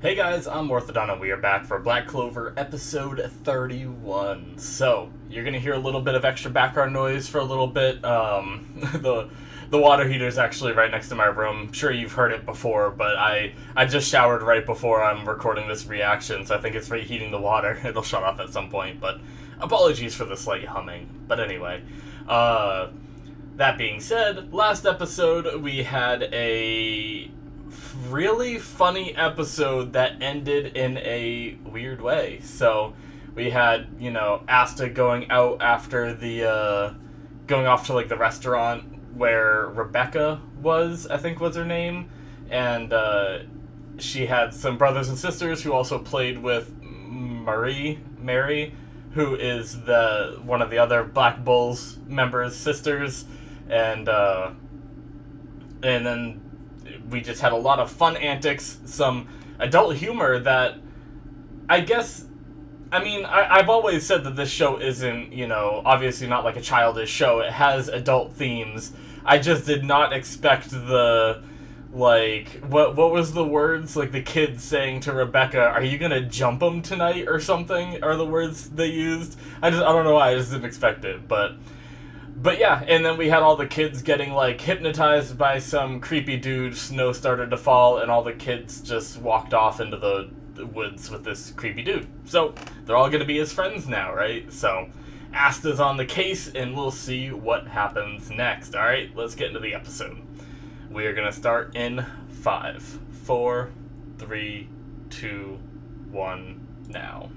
Hey guys, I'm Morthadon and we are back for Black Clover episode 31. So, you're gonna hear a little bit of extra background noise for a little bit. The water heater is actually right next to my room. I'm sure you've heard it before, but I just showered right before I'm recording this reaction, so I think it's reheating the water. It'll shut off at some point, but apologies for the slight humming. But anyway, that being said, last episode we had a really funny episode that ended in a weird way. So we had, Asta going out after going off to like the restaurant where Rebecca was, I think was her name, and she had some brothers and sisters who also played with Mary, who is the one of the other Black Bulls members' sisters, and then we just had a lot of fun antics, some adult humor that I've always said that this show isn't, obviously not like a childish show. It has adult themes. I just did not expect the, what was the words? Like the kids saying to Rebecca, "Are you gonna jump him tonight?" or something, are the words they used. I don't know why, I just didn't expect it, But yeah, and then we had all the kids getting, hypnotized by some creepy dude, snow started to fall, and all the kids just walked off into the woods with this creepy dude. So, they're all gonna be his friends now, right? So, Asta's on the case, and we'll see what happens next, alright? Let's get into the episode. We are gonna start in 5, 4, 3, 2, 1, now.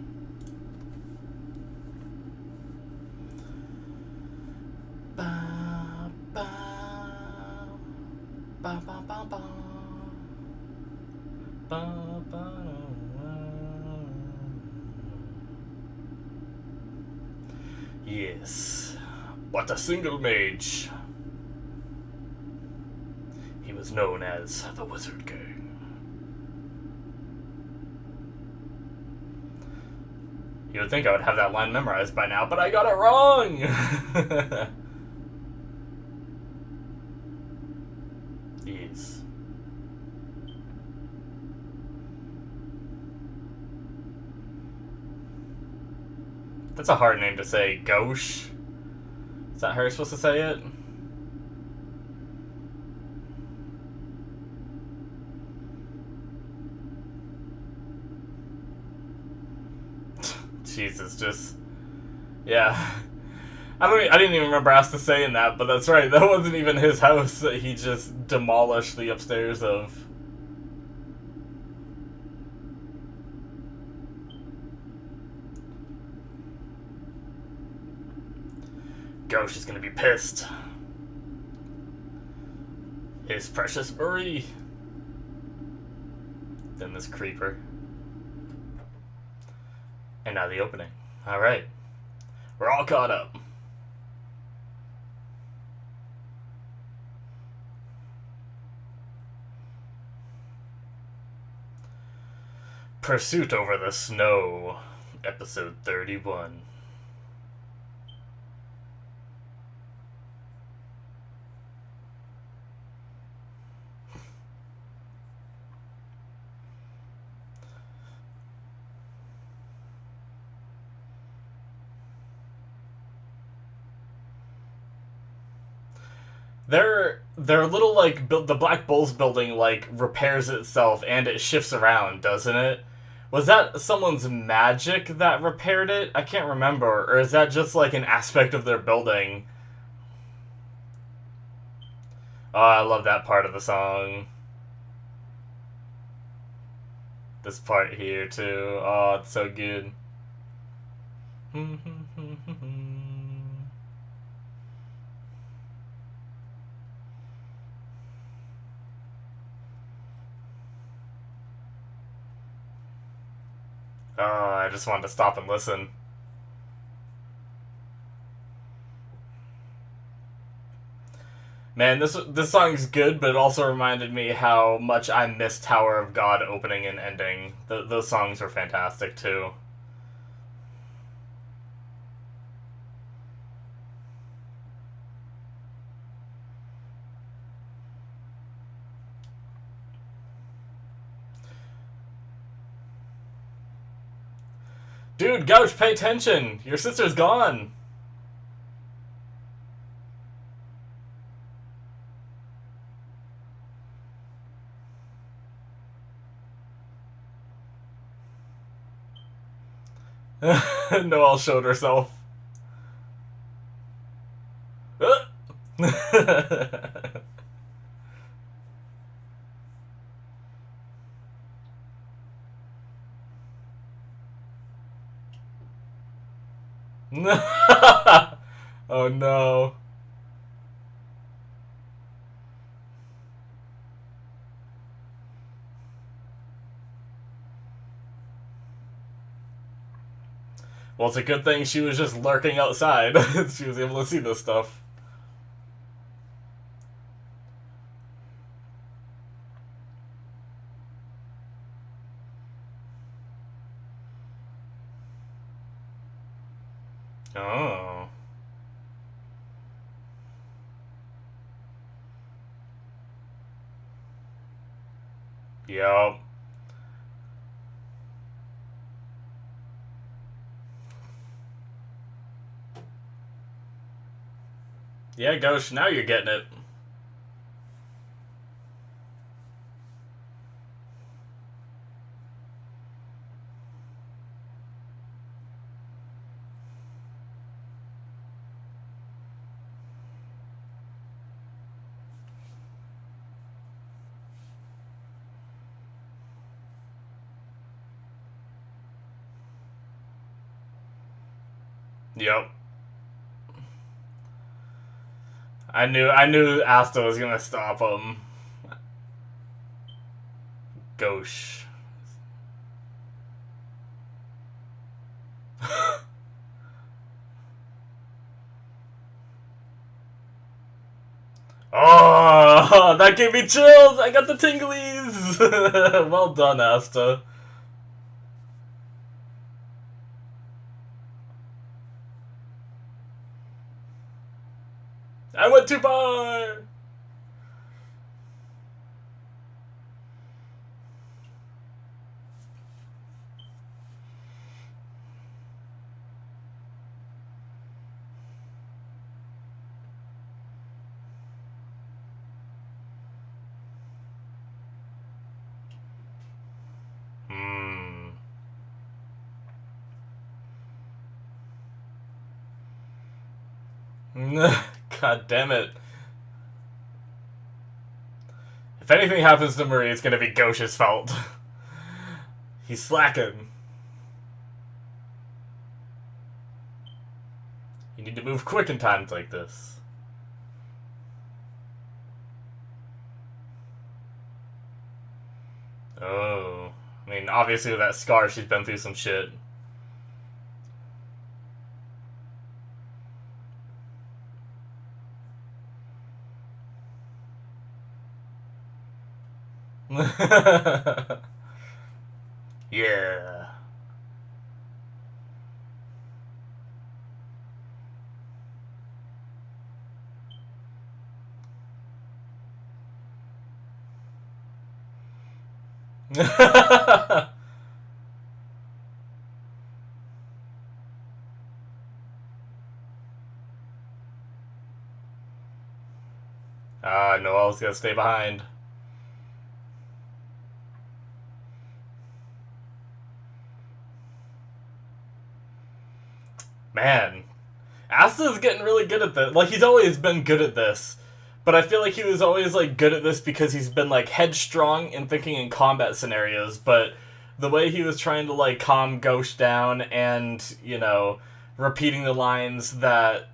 Yes, what a single mage. He was known as the Wizard King. You would think I would have that line memorized by now, but I got it wrong! Yes. That's a hard name to say. Gauche? Is that how you're supposed to say it? Jesus, just... Yeah. I didn't even remember Asta saying that, but that's right. That wasn't even his house that he just demolished the upstairs of. Ghost is gonna be pissed. His precious Marie. Then this creeper. And now the opening. Alright. We're all caught up. Pursuit over the Snow, episode 31. Their little, the Black Bulls building, repairs itself and it shifts around, doesn't it? Was that someone's magic that repaired it? I can't remember. Or is that just, an aspect of their building? Oh, I love that part of the song. This part here, too. Oh, it's so good. Oh, I just wanted to stop and listen. Man, this song's good, but it also reminded me how much I missed Tower of God opening and ending. Those songs were fantastic, too. Dude, Gouch, pay attention! Your sister's gone! Noelle showed herself. Oh no. Well, it's a good thing she was just lurking outside. She was able to see this stuff. Oh. Yup. Yeah, Ghost, now you're getting it. Yep. I knew Asta was gonna stop him. Gauche. Oh, that gave me chills! I got the tinglies! Well done, Asta. I went too far! God damn it. If anything happens to Marie, it's gonna be Gauche's fault. He's slacking. You need to move quick in times like this. Oh. I mean, obviously with that scar, she's been through some shit. Yeah. Noelle's gonna stay behind. Man, Asta's getting really good at this. Like, he's always been good at this. But I feel like he was always, like, good at this because he's been, like, headstrong in thinking in combat scenarios. But the way he was trying to, like, calm Ghost down and, you know, repeating the lines that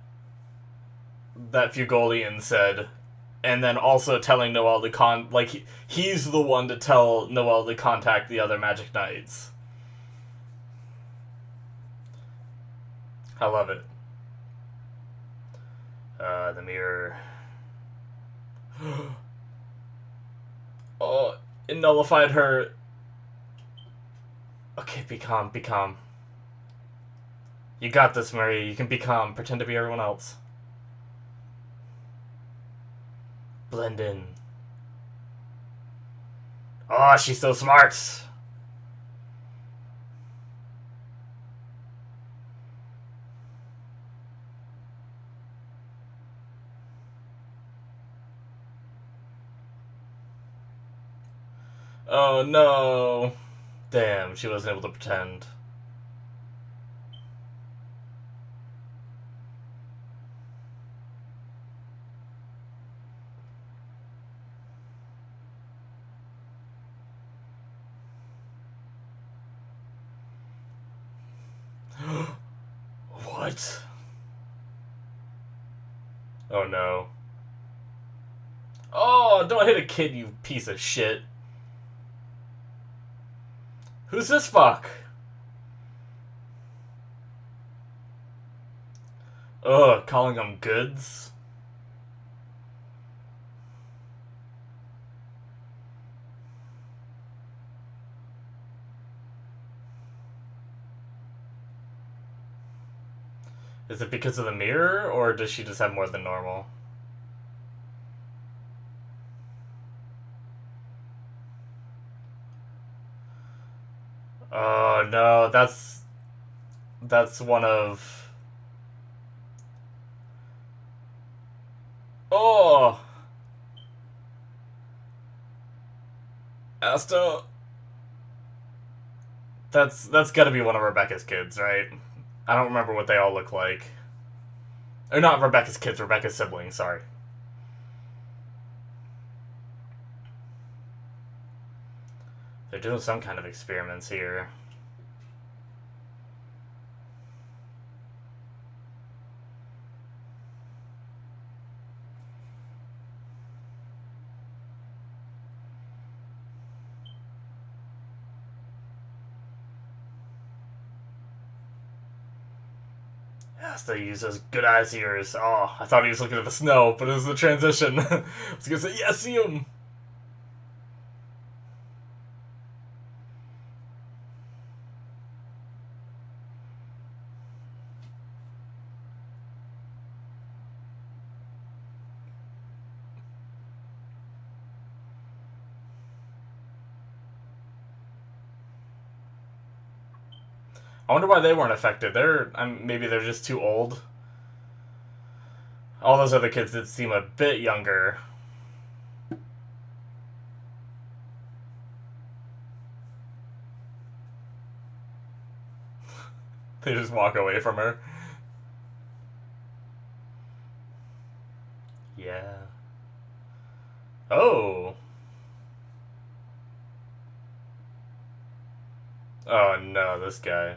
Fugolian said, and then also telling Noelle to he's the one to tell Noelle to contact the other Magic Knights. I love it. The mirror. Oh, it nullified her. Okay, be calm, be calm. You got this, Marie. You can be calm. Pretend to be everyone else. Blend in. Oh, she's so smart. Oh no. Damn, she wasn't able to pretend. What? Oh no. Oh, don't hit a kid, you piece of shit. Who's this fuck? Ugh, calling them goods? Is it because of the mirror, or does she just have more than normal? Oh no, that's one of... Oh! Asta... That's gotta be one of Rebecca's kids, right? I don't remember what they all look like. Or not Rebecca's kids, Rebecca's siblings, sorry. They're doing some kind of experiments here. Asta uses good eyes ears. Oh, I thought he was looking at the snow, but it was the transition. I was gonna say, yeah, see him! I wonder why they weren't affected. Maybe they're just too old. All those other kids did seem a bit younger. They just walk away from her. Yeah. Oh. Oh no, this guy.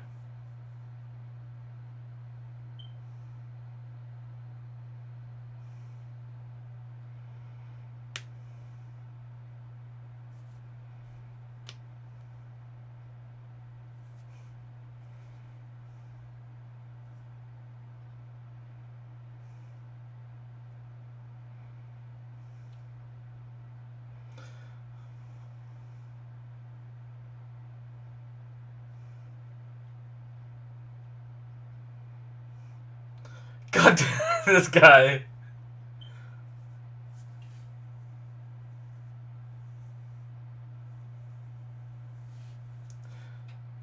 God damn, this guy.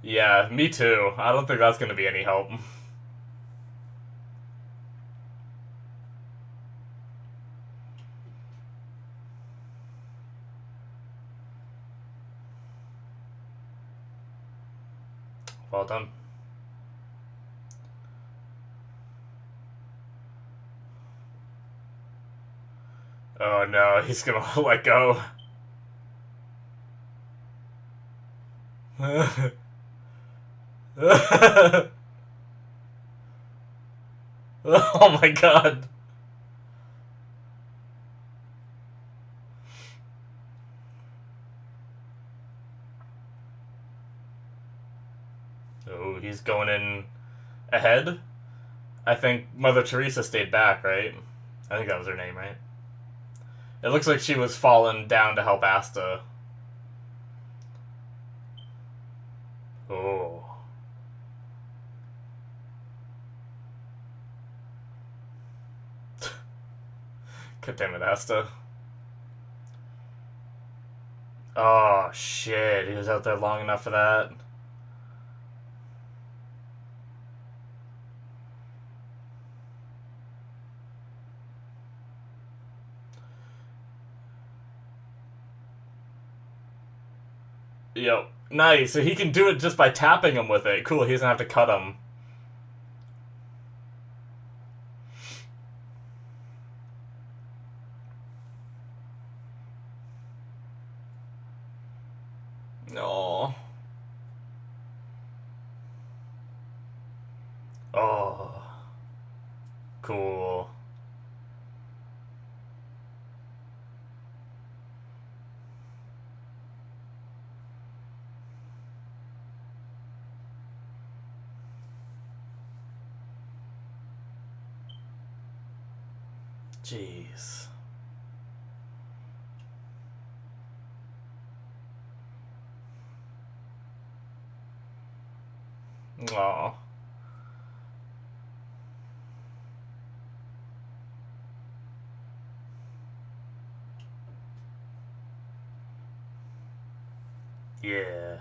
Yeah, me too. I don't think that's gonna be any help. Well done. Oh no, he's gonna let go. Oh my god. Oh, he's going in ahead? I think Mother Teresa stayed back, right? I think that was her name, right? It looks like she was falling down to help Asta. Oh. God damn it, Asta. Oh, shit. He was out there long enough for that. Yo, nice. So he can do it just by tapping him with it. Cool, he doesn't have to cut him. No. Oh. Cool. Jeez. Aw. Yeah.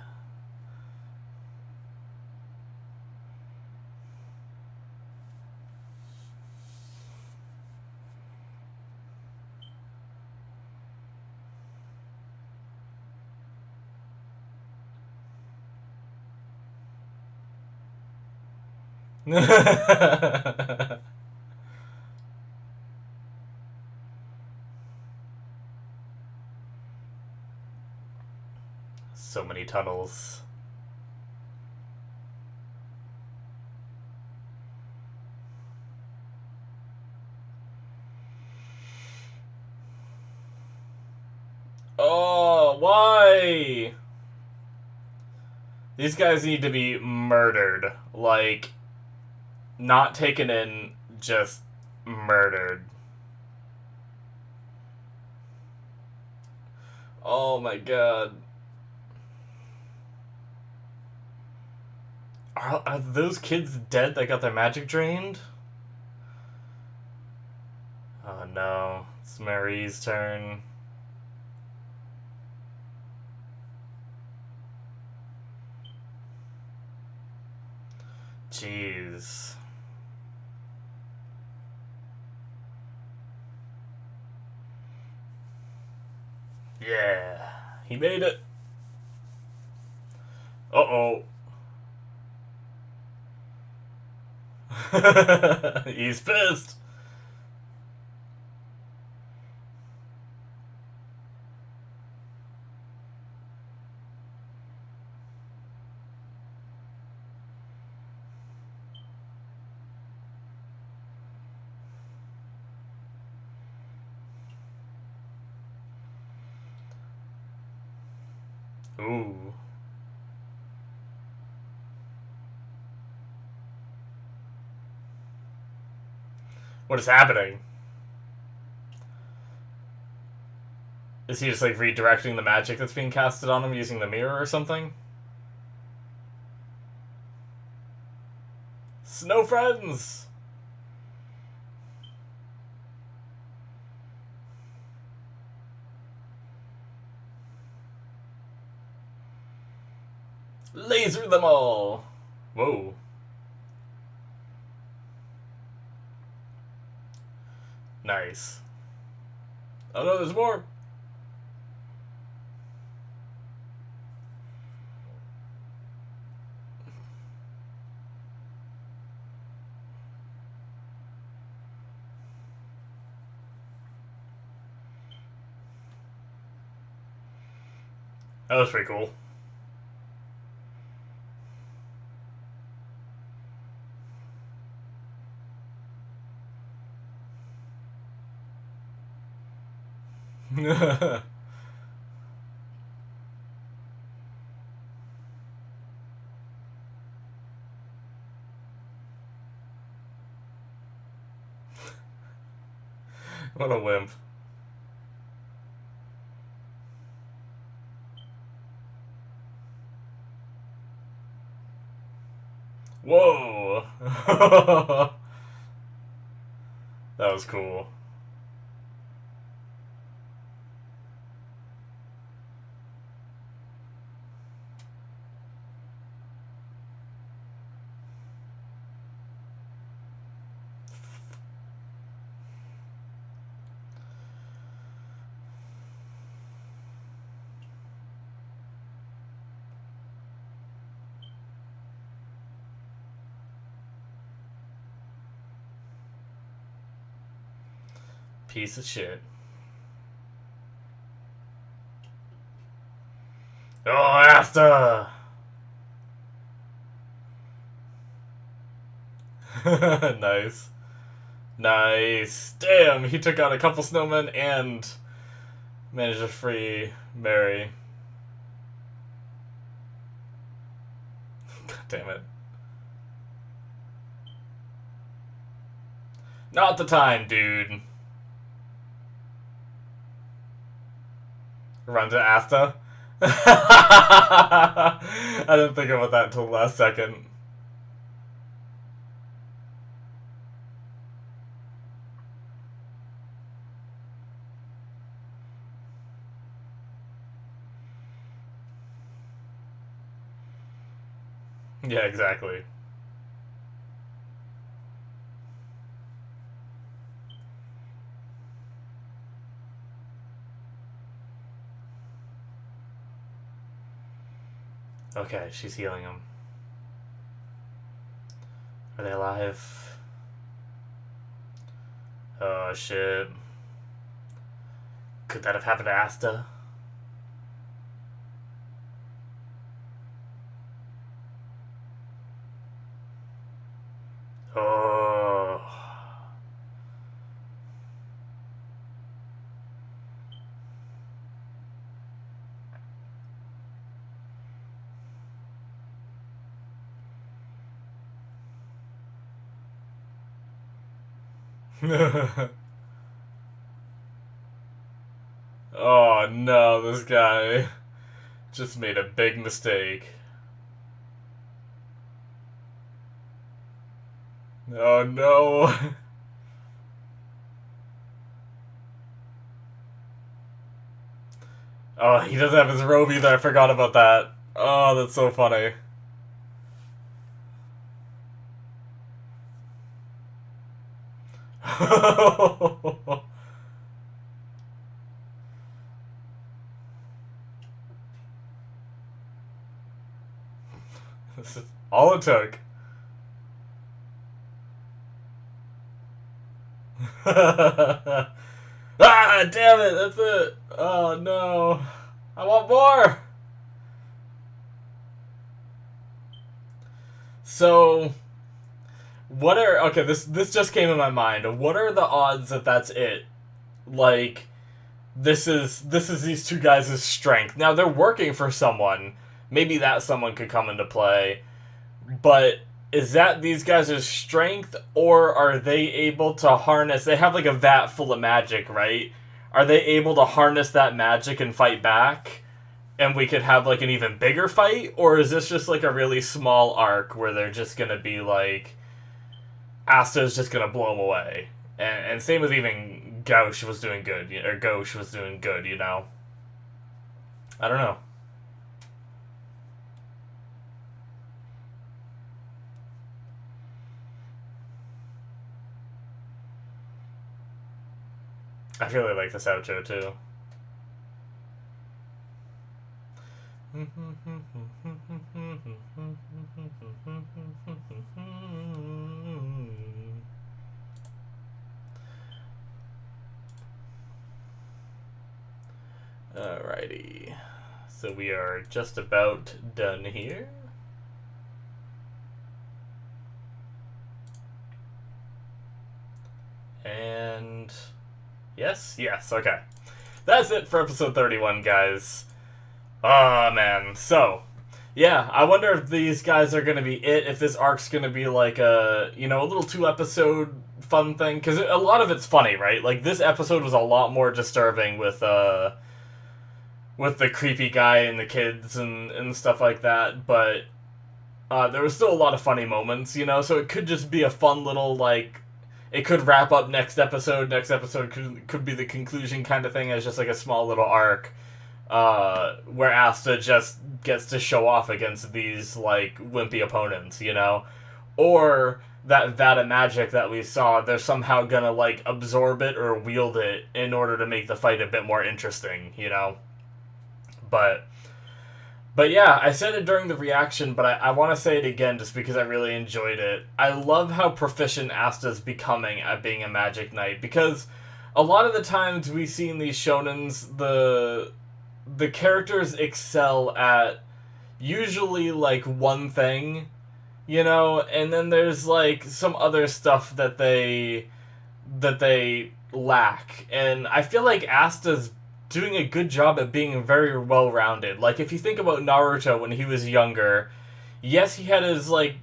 So many tunnels. Oh, why? These guys need to be murdered. Like, not taken in, just murdered. Oh my god. Are those kids dead that got their magic drained? Oh no. It's Marie's turn. Jeez. Yeah. He made it. Uh-oh. He's pissed. Ooh. What is happening? Is he just like redirecting the magic that's being casted on him using the mirror or something? Snow friends! Laser them all! Whoa. Nice. Oh no, there's more! That was pretty cool. What a wimp. Whoa! That was cool. Piece of shit. Oh, Asta! Nice. Nice. Damn, he took out a couple snowmen and managed to free Mary. God damn it. Not the time, dude. Run to Asta. I didn't think about that until the last second. Yeah, exactly. Okay, she's healing him. Are they alive? Oh, shit. Could that have happened to Asta? Oh. Oh no, this guy just made a big mistake. Oh no. Oh, he doesn't have his robe either. I forgot about that. Oh, that's so funny. This is all it took. Ah, damn it, that's it. Oh no. I want more. So, what are, okay, this just came in my mind. What are the odds that that's it? Like, this is these two guys' strength. Now they're working for someone. Maybe that someone could come into play. But is that these guys' strength, or are they able to harness... They have like a vat full of magic, right? Are they able to harness that magic and fight back? And we could have like an even bigger fight? Or is this just like a really small arc where they're just gonna be like... Asta's just gonna blow them away? And same with even Gauche was doing good, or Gauche was doing good, you know? I don't know. I really like this outro too. Alrighty. So we are just about done here. And... Yes? Yes, okay. That's it for episode 31, guys. Oh, man. So, yeah, I wonder if these guys are going to be it, if this arc's going to be like a, you know, a little 2-episode fun thing. Because a lot of it's funny, right? Like, this episode was a lot more disturbing with the creepy guy and the kids and stuff like that. But there was still a lot of funny moments, you know? So it could just be a fun little, like... It could wrap up next episode. Next episode could be the conclusion kind of thing as just like a small little arc where Asta just gets to show off against these like wimpy opponents, you know? Or that vat of magic that we saw, they're somehow gonna like absorb it or wield it in order to make the fight a bit more interesting, you know? But yeah, I said it during the reaction, but I want to say it again just because I really enjoyed it. I love how proficient Asta's becoming at being a Magic Knight, because a lot of the times we see in these shonens, the characters excel at usually like one thing, you know, and then there's like some other stuff that they lack. And I feel like Asta's doing a good job at being very well rounded. Like if you think about Naruto when he was younger, yes, he had his like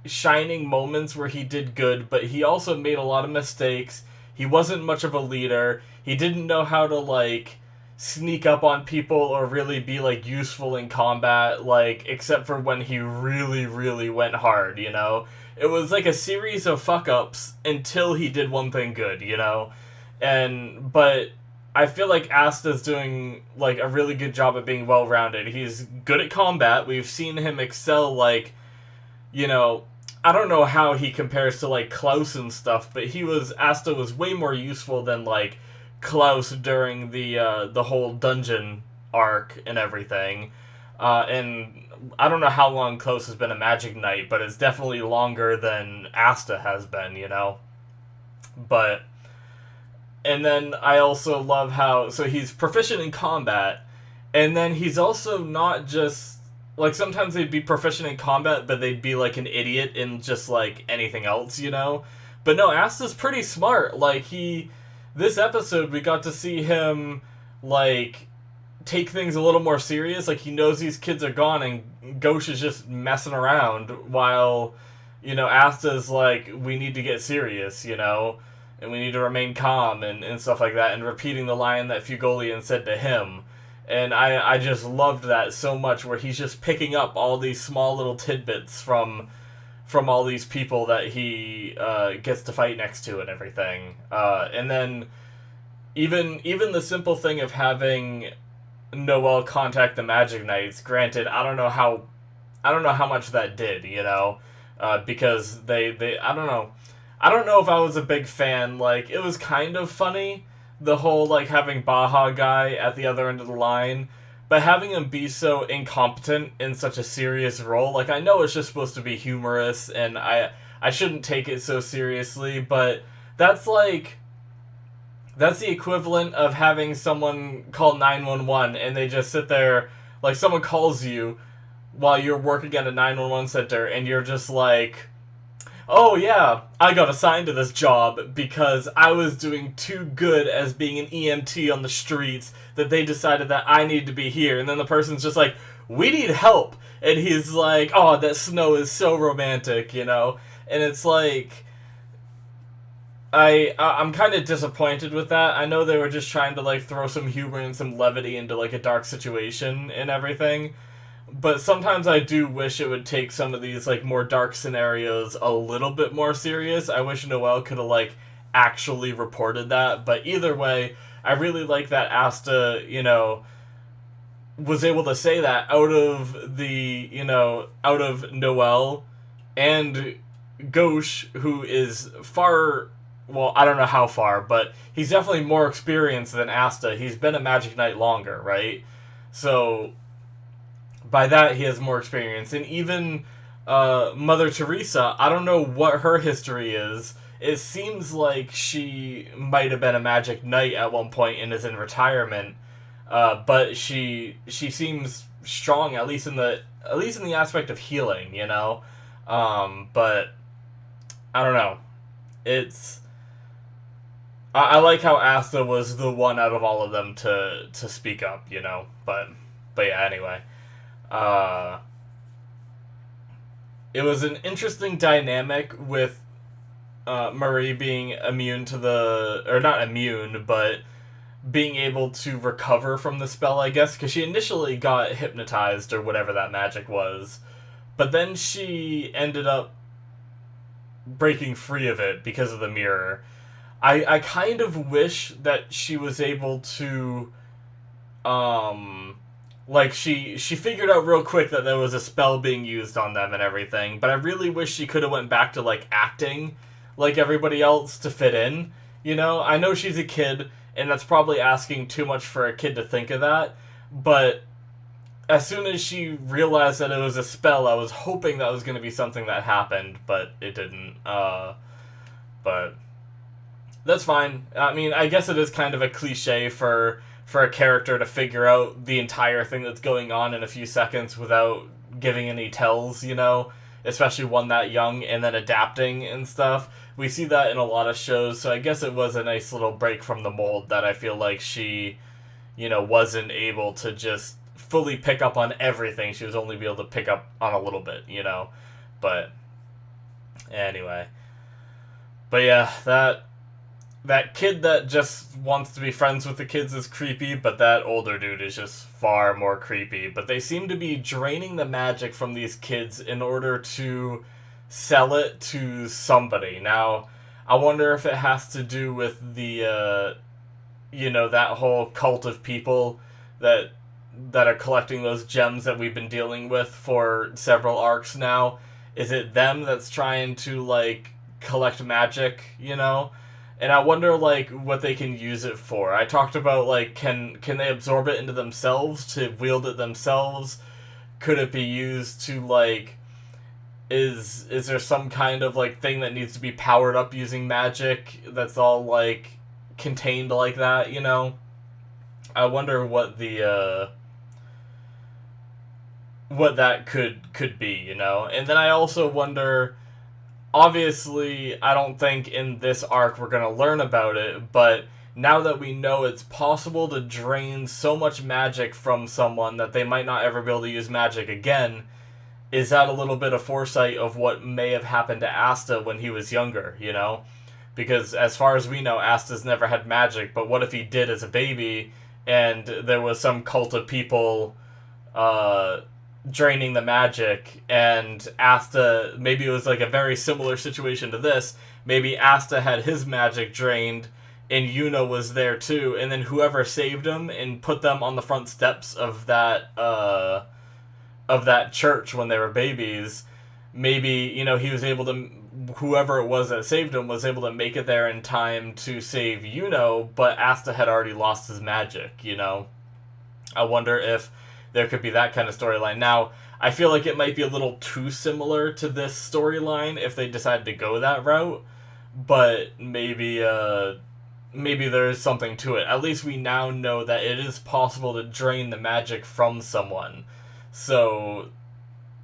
shining moments where he did good, but he also made a lot of mistakes. He wasn't much of a leader. He didn't know how to like sneak up on people or really be like useful in combat, like except for when he really really went hard, you know. It was like a series of fuck ups until he did one thing good, you know. And but I feel like Asta's doing like a really good job at being well rounded. He's good at combat. We've seen him excel, like, you know, I don't know how he compares to like Klaus and stuff, but Asta was way more useful than like Klaus during the whole dungeon arc and everything. And I don't know how long Klaus has been a Magic Knight, but it's definitely longer than Asta has been, you know. But and then I also love how so he's proficient in combat, and then he's also not just like sometimes they'd be proficient in combat, but they'd be like an idiot in just like anything else, you know. But no, Asta's pretty smart. Like this episode we got to see him like take things a little more serious. Like he knows these kids are gone, and Ghosh is just messing around while, you know, Asta's like, we need to get serious, you know, and we need to remain calm and stuff like that, and repeating the line that Fugolian said to him. And I just loved that so much, where he's just picking up all these small little tidbits from all these people that he gets to fight next to and everything. And then even the simple thing of having Noel contact the Magic Knights. Granted, I don't know how much that did, you know, because they I don't know. I don't know if I was a big fan. Like, it was kind of funny, the whole like having Baja guy at the other end of the line, but having him be so incompetent in such a serious role. Like, I know it's just supposed to be humorous, and I shouldn't take it so seriously, but that's the equivalent of having someone call 911 and they just sit there, like someone calls you while you're working at a 911 center and you're just like, oh yeah, I got assigned to this job because I was doing too good as being an EMT on the streets that they decided that I need to be here. And then the person's just like, we need help. And he's like, oh, that snow is so romantic, you know? And it's like, I'm kind of disappointed with that. I know they were just trying to like throw some humor and some levity into like a dark situation and everything, but sometimes I do wish it would take some of these like more dark scenarios a little bit more serious. I wish Noel could have like actually reported that, but either way, I really like that Asta, you know, was able to say that out of Noel and Ghosh, who is far, well, I don't know how far, but he's definitely more experienced than Asta. He's been a Magic Knight longer, right? So by that, he has more experience. And even Mother Teresa, I don't know what her history is. It seems like she might have been a Magic Knight at one point and is in retirement, but she seems strong, at least in the aspect of healing, you know. But I don't know. I like how Asta was the one out of all of them to speak up, you know. But yeah, anyway. It was an interesting dynamic with Marie being immune to or not immune, but being able to recover from the spell, I guess, because she initially got hypnotized or whatever that magic was, but then she ended up breaking free of it because of the mirror. I kind of wish that she was able to, like, she figured out real quick that there was a spell being used on them and everything, but I really wish she could have went back to, like, acting like everybody else to fit in, you know? I know she's a kid, and that's probably asking too much for a kid to think of that, but as soon as she realized that it was a spell, I was hoping that was going to be something that happened, but it didn't, but That's fine. I mean, I guess it is kind of a cliche for a character to figure out the entire thing that's going on in a few seconds without giving any tells, you know, especially one that young and then adapting and stuff. We see that in a lot of shows, so I guess it was a nice little break from the mold that I feel like she, you know, wasn't able to just fully pick up on everything. She was only able to pick up on a little bit, you know. But anyway. But yeah, that kid that just wants to be friends with the kids is creepy, but that older dude is just far more creepy. But they seem to be draining the magic from these kids in order to sell it to somebody. Now, I wonder if it has to do with the, you know, that whole cult of people that are collecting those gems that we've been dealing with for several arcs now. Is it them that's trying to, like, collect magic, you know? And I wonder, like, what they can use it for. I talked about, like, can they absorb it into themselves to wield it themselves? Could it be used to, like, is there some kind of, like, thing that needs to be powered up using magic that's all, like, contained like that, you know? I wonder what the, what that could be, you know? And then I also wonder, obviously, I don't think in this arc we're going to learn about it, but now that we know it's possible to drain so much magic from someone that they might not ever be able to use magic again, is that a little bit of foresight of what may have happened to Asta when he was younger, you know? Because as far as we know, Asta's never had magic, but what if he did as a baby, and there was some cult of people, draining the magic, and Asta, maybe it was like a very similar situation to this. Maybe Asta had his magic drained, and Yuno was there too, and then whoever saved him and put them on the front steps of that church when they were babies, maybe, you know, he was able to, whoever it was that saved him was able to make it there in time to save Yuno, but Asta had already lost his magic, you know? I wonder if there could be that kind of storyline. Now, I feel like it might be a little too similar to this storyline if they decided to go that route, but maybe there's something to it. At least we now know that it is possible to drain the magic from someone. So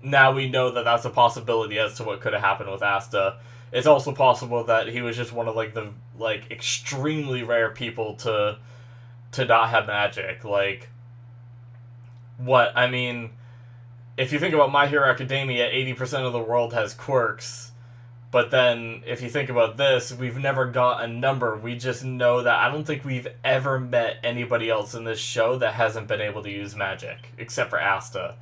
now we know that that's a possibility as to what could have happened with Asta. It's also possible that he was just one of, like, the, like, extremely rare people to not have magic. Like, what? I mean, if you think about My Hero Academia, 80% of the world has quirks. But then, if you think about this, we've never got a number. We just know that I don't think we've ever met anybody else in this show that hasn't been able to use magic, except for Asta.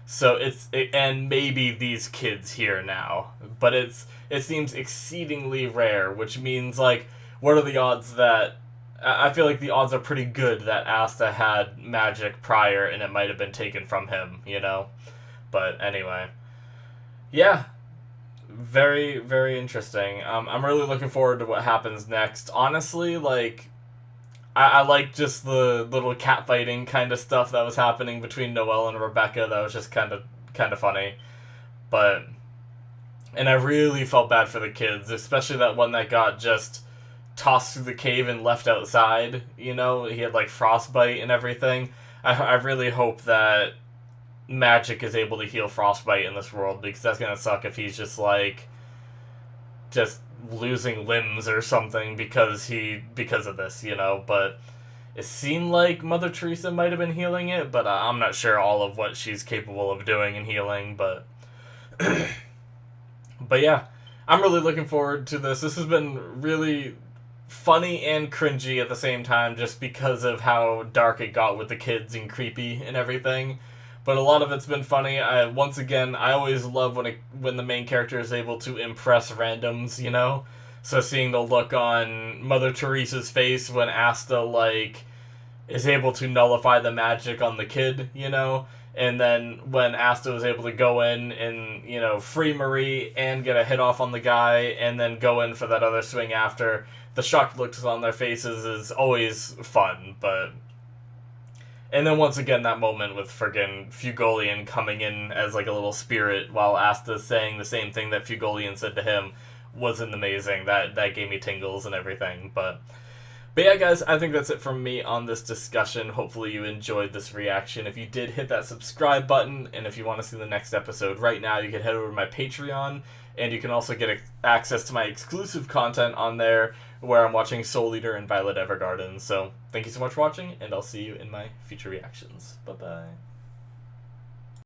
So and maybe these kids here now. But it seems exceedingly rare, which means, like, what are the odds that... I feel like the odds are pretty good that Asta had magic prior and it might have been taken from him, you know? But anyway. Yeah. Very, very interesting. I'm really looking forward to what happens next. Honestly, like, I like just the little catfighting kind of stuff that was happening between Noelle and Rebecca. That was just kind of funny. But, and I really felt bad for the kids, especially that one that got just tossed through the cave and left outside, you know? He had, like, frostbite and everything. I really hope that magic is able to heal frostbite in this world, because that's gonna suck if he's just, like, just losing limbs or something because of this, you know? But it seemed like Mother Teresa might have been healing it, but I'm not sure all of what she's capable of doing in healing, but... But yeah, I'm really looking forward to this. This has been really funny and cringy at the same time, just because of how dark it got with the kids and creepy and everything. But a lot of it's been funny. Once again, I always love when the main character is able to impress randoms, you know? So seeing the look on Mother Teresa's face when Asta, like, is able to nullify the magic on the kid, you know? And then when Asta was able to go in and, you know, free Marie and get a hit off on the guy and then go in for that other swing after, the shocked looks on their faces is always fun, but... And then once again, that moment with friggin' Fugolian coming in as, like, a little spirit while Asta's saying the same thing that Fugolian said to him wasn't amazing. That gave me tingles and everything. But yeah, guys, I think that's it from me on this discussion. Hopefully you enjoyed this reaction. If you did, hit that subscribe button, and if you want to see the next episode right now, you can head over to my Patreon, and you can also get access to my exclusive content on there, where I'm watching Soul Eater and Violet Evergarden. So thank you so much for watching, and I'll see you in my future reactions. Bye-bye.